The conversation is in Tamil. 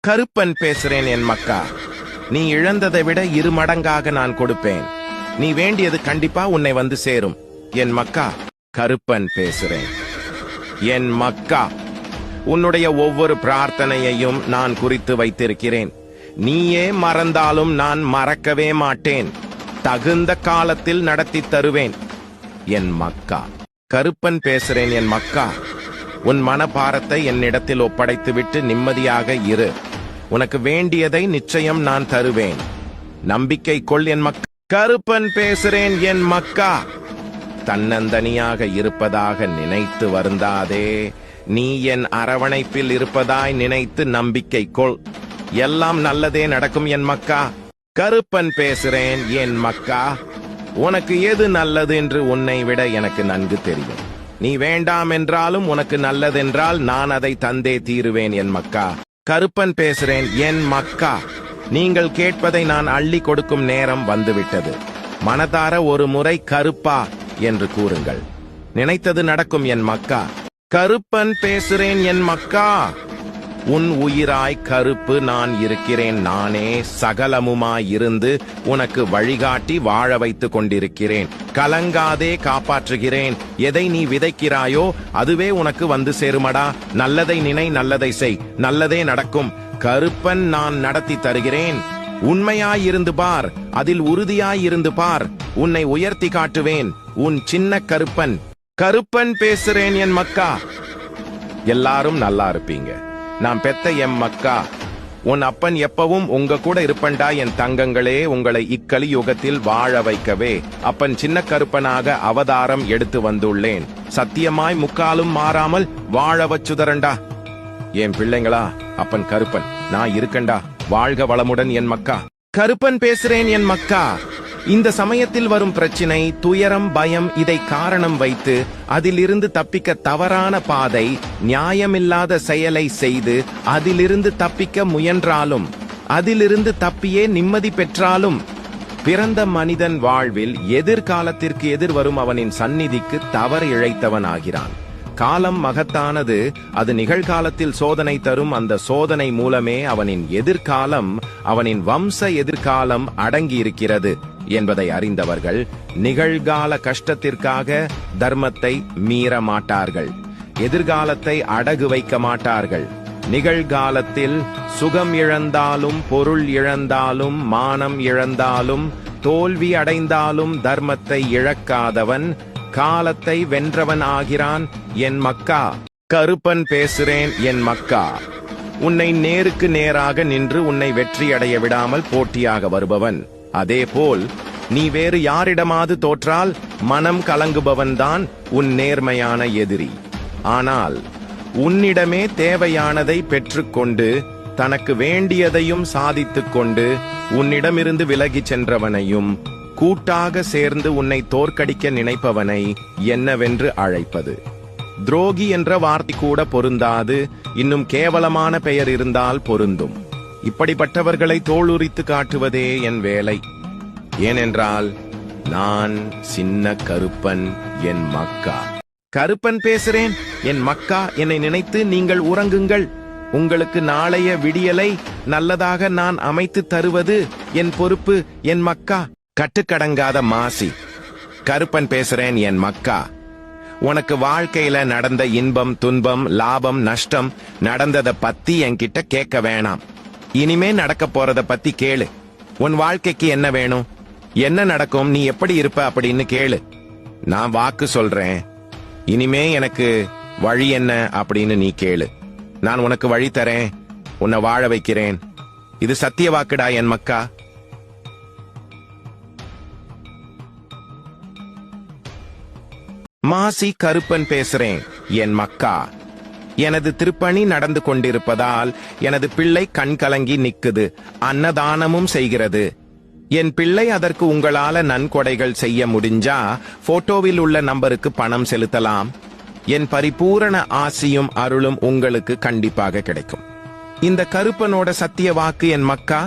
கருப்பன் பேசுறேன் என் மக்கா. நீ இழந்ததை விட 2 மடங்காக நான் கொடுப்பேன். நீ வேண்டியது கண்டிப்பா உன்னை வந்து சேரும் என் மக்கா. கருப்பன் பேசுறேன் என் மக்கா. உன்னுடைய ஒவ்வொரு பிரார்த்தனையையும் நான் குறித்து வைத்திருக்கிறேன். நீயே மறந்தாலும் நான் மறக்கவே மாட்டேன். தகுந்த காலத்தில் நடத்தி தருவேன் என் மக்கா. கருப்பன் பேசுறேன் என் மக்கா. உன் மனபாரத்தை என்னிடத்தில் ஒப்படைத்துவிட்டு நிம்மதியாக இரு. உனக்கு வேண்டியதை நிச்சயம் நான் தருவேன். நம்பிக்கை கொள் என் மக்கா. கருப்பன் பேசுறேன் என் மக்கா. தன்னந்தனியாக இருப்பதாக நினைத்து வருந்தாதே. நீ என் அரவணைப்பில் இருப்பதாய் நினைத்து நம்பிக்கை கொள். எல்லாம் நல்லதே நடக்கும் என் மக்கா. கருப்பன் பேசுறேன் என் மக்கா. உனக்கு எது நல்லது என்று உன்னை விட எனக்கு நன்கு தெரியும். நீ வேண்டாம் என்றாலும் உனக்கு நல்லதென்றால் நான் அதை தந்தே தீருவேன் என் மக்கா. கருப்பன் பேசுறேன் என் மக்கா. நீங்கள் கேட்பதை நான் அள்ளி கொடுக்கும் நேரம் வந்துவிட்டது. மனதார ஒரு முறை கருப்பா என்று கூறுங்கள். நினைத்தது நடக்கும் என் மக்கா. கருப்பன் பேசுறேன் என் மக்கா. உன் உயிராய் கருப்பு நான் இருக்கிறேன். நானே சகலமுமாய் இருந்து உனக்கு வழிகாட்டி வாழ வைத்துக் கொண்டிருக்கிறேன். கலங்காதே, காப்பாற்றுகிறேன். எதை நீ விதைக்கிறாயோ அதுவே உனக்கு வந்து சேருமடா. நல்லதை நினை, நல்லதை செய், நல்லதே நடக்கும். கருப்பன் நான் நடத்தி தருகிறேன். உண்மையாயிருந்து பார், அதில் உறுதியாயிருந்து பார். உன்னை உயர்த்தி காட்டுவேன். உன் சின்ன கருப்பன். கருப்பன் பேசுறேன் என் மக்கா. எல்லாரும் நல்லா இருப்பீங்க. நான் பெத்த எம் மக்கா. உன் அப்பன் எப்பவும் உங்க கூட இருப்பண்டா என் தங்கங்களே. உங்களை இக்கலி யுகத்தில் வாழ வைக்கவே அப்பன் சின்ன கருப்பனாக அவதாரம் எடுத்து வந்துள்ளேன். சத்தியமாய் முக்காலும் மாறாமல் வாழ வச்சுதரண்டா என் பிள்ளைங்களா. அப்பன் கருப்பன் நான் இருக்கண்டா. வாழ்க வளமுடன் என் மக்கா. கருப்பன் பேசுறேன் என் மக்கா. இந்த சமயத்தில் வரும் பிரச்சினை, துயரம், பயம், இதை காரணம் வைத்து அதிலிருந்து தப்பிக்க தவறான பாதை, நியாயமில்லாத செயலை செய்து அதிலிருந்து தப்பிக்க முயன்றாலும், அதிலிருந்து தப்பியே நிம்மதி பெற்றாலும், பிறந்த மனிதன் வாழ்வில் எதிர்காலத்திற்கு எதிர்வரும் அவனின் சந்நிதிக்கு தவறு இழைத்தவன் ஆகிறான். காலம் மகத்தானது. அது நிகழ்காலத்தில் சோதனை தரும். அந்த சோதனை மூலமே அவனின் எதிர்காலம், அவனின் வம்ச எதிர்காலம் அடங்கியிருக்கிறது என்பதை அறிந்தவர்கள் நிகழ்கால கஷ்டத்திற்காக தர்மத்தை மீற மாட்டார்கள். எதிர்காலத்தை அடகு வைக்க மாட்டார்கள். நிகழ்காலத்தில் சுகம் இழந்தாலும், பொருள் இழந்தாலும், மானம் இழந்தாலும், தோல்வி அடைந்தாலும் தர்மத்தை இழக்காதவன் காலத்தை வென்றவன் ஆகிறான் என் மக்கா. கருப்பன் பேசுறேன் என் மக்கா. உன்னை நேருக்கு நேராக நின்று உன்னை வெற்றியடைய விடாமல் போட்டியாக வருபவன். அதேபோல் நீ வேறு யாரிடமாவது தோற்றால் மனம் கலங்குபவன்தான் உன் நேர்மையான எதிரி. ஆனால் உன்னிடமே தேவையானதை பெற்றுக்கொண்டு தனக்கு வேண்டியதையும் சாதித்துக் கொண்டு உன்னிடமிருந்து விலகிச் சென்றவனையும் கூட்டாக சேர்ந்து உன்னை தோற்கடிக்க நினைப்பவனை என்னவென்று அழைப்பது? துரோகி என்ற வார்த்தை கூட பொருந்தாது. இன்னும் கேவலமான பெயர் இருந்தால் பொருந்தும். இப்படிப்பட்டவர்களை தோளுரித்து காட்டுவதே என் வேலை. ஏனென்றால் நான் சின்ன கருப்பன் என் மக்கா. கருப்பன் பேசுறேன் என் மக்கா. என்னை நினைத்து நீங்கள் உறங்குங்கள். உங்களுக்கு நாளைய விடியலை நல்லதாக நான் அமைத்து தருவது என் பொறுப்பு என் மக்கா. கட்டுக்கடங்காத மாசி. கருப்பன் பேசுறேன் என் மக்கா. உனக்கு வாழ்க்கையில நடந்த இன்பம், துன்பம், லாபம், நஷ்டம் நடந்தத பத்தி என்கிட்ட கேட்க வேணாம். இனிமே நடக்க போறத பத்தி கேளு. உன் வாழ்க்கைக்கு என்ன வேணும், என்ன நடக்கும், நீ எப்படி இருப்ப அப்படின்னு கேளு. நான் வாக்கு சொல்றேன். இனிமே எனக்கு வழி என்ன அப்படின்னு நீ கேளு. நான் உனக்கு வழி தரேன். உன்னை வாழ வைக்கிறேன். இது சத்திய வாக்குடா என் மக்கா. மாசி. கருப்பன் பேசுறேன் என் மக்கா. எனது திருப்பணி நடந்து கொண்டிருப்பதால் எனது பிள்ளை கண் கலங்கி நிக்குது. அன்னதானமும் செய்கிறது. என் பிள்ளை அதற்கு உங்களால நன்கொடைகள் செய்ய முடிஞ்சா போட்டோவில் உள்ள நம்பருக்கு பணம் செலுத்தலாம். என் பரிபூரண ஆசியும் அருளும் உங்களுக்கு கண்டிப்பாக கிடைக்கும். இந்த கருப்பனோட சத்திய வாக்கு என் மக்கா.